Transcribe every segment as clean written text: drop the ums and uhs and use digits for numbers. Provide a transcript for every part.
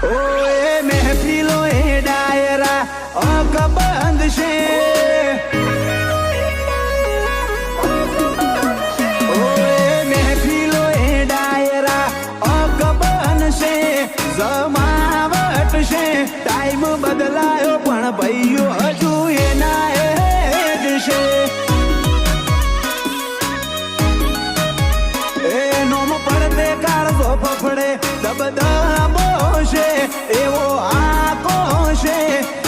ઓએ મહેફિલો એ ડાયરા અકબંધ છે ઓએ મહેફિલો એ ડાયરા અકબંધ છે જમાવટ છે ટાઈમ બદલાયો પણ ભાઈઓ હજુ એના એ જ છે એ નોમ પડતે કાળજો ફફડે દબદબો છે એવો આકો છે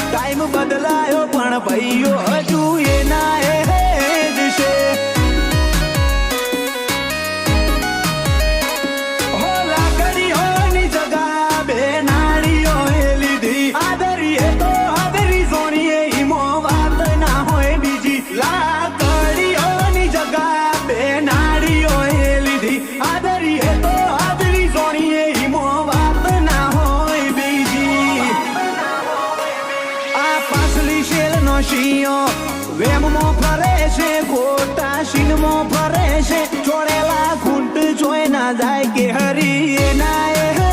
ટાઈમ બદલાયો પણ ભાઈઓ હજુ એના એ જ છે હો લાકડીઓની જગા બે નાળીઓએ લીધી આદરીએ તો આદરી સોનીએ ઈમો વાત ના હોય બીજી લાકડીઓની જગા બે નાળીઓએ લીધી આદરીએ તો આદરી સોનીએ ઈમો વાત ના હોય બીજી આ પાછલી શેલનો શિયો વેમમાં ફરે છે ખોટા શીનમાં ફરે છે ચોળેલા ખૂંટ જોઈ ના જાય કે હરી એના એ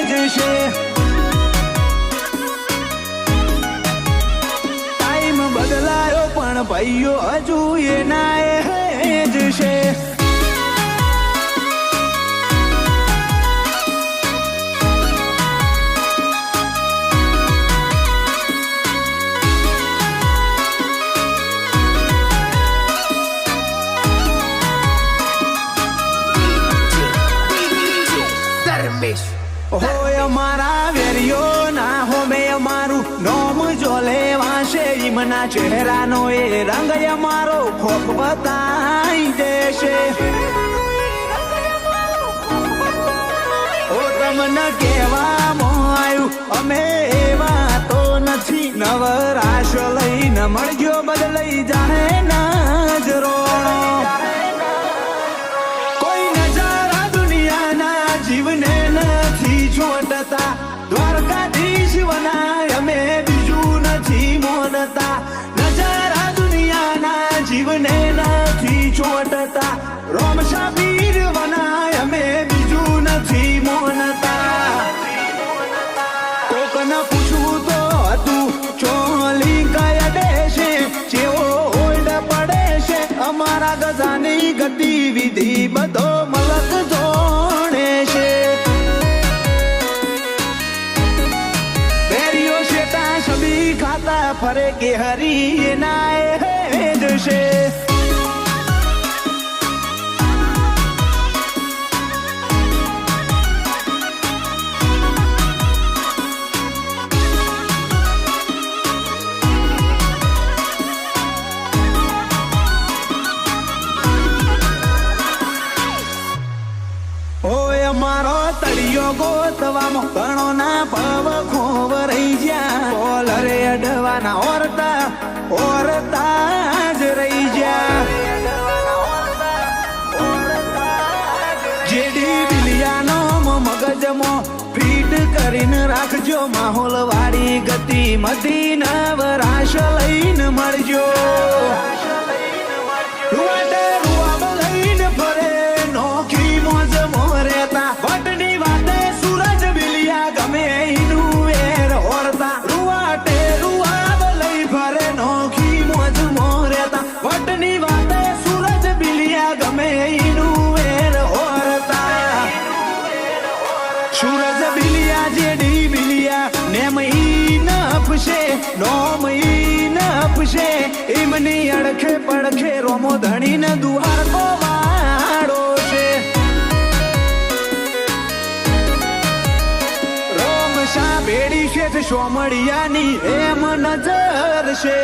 જ છે ટાઈમ બદલાયો પણ ભાઈઓ હજુ એના એ જ છે હોય અમારા વેરીઓ ના હોમે અમારું નોમ જો લેવાશે ઈમના ચહેરાનો એ રંગ અમારો ખોખ બતાઈ દેશે ઓ તમને કહેવામાં આવ્યું અમે એવા તો નથી નવરાશ લઈને મળજો બદલાઈ જાહે નજરો કોઈ નજારા દુનિયાના જીવને નથી છોડતા દ્વારકાધીશ વનાય અમે બીજું નથી મોડતા નજારા દુનિયાના જીવને નથી છોડતા રોમ શાબીર વનાય અમે બીજું નથી મોનતા કોકને પૂછવું તો હતું ચોલી કયા દેશે જેવો ઓલ્ડ પડે છે અમારા ગજાની ગતિવિધિ બધો મલક જોડે છે બેરીઓ શેતા છબી ખાતા ફરે કે હરી એના એ જ છે અમારો તળિયો ગોતવામાં ઘણો ના પવ ખોવ રહી ગયા કોલરે અડવાના ઓરતા જ રહી ગયા જેડી બિલિયાનો મગજમાં ફીટ કરીને રાખજો માહોલ વાળી ગતિ મધી નવરાશ લઈને મળજો ફરે નોખી મોજ મોરેતા વટની વાતે સૂરજ બિલિયા ગમે ઈનું વેર ઓરતા રૂવાટે રૂવાબ લઈ ફરે નોખી મોજ મોરેતા વટની વાતે સૂરજ બિલિયા ગમે ઈનું વેર ઓરતા સૂરજ બિલિયા જેડી બિલિયા નેમ ઈ નફશે નોમ ઈ નફશે ઈમની અડખે પડખે રોમો ધણીને દુહાર કો વાળો છે રોમ શા બેડી શેઠ સોમળિયાની એમ નજર છે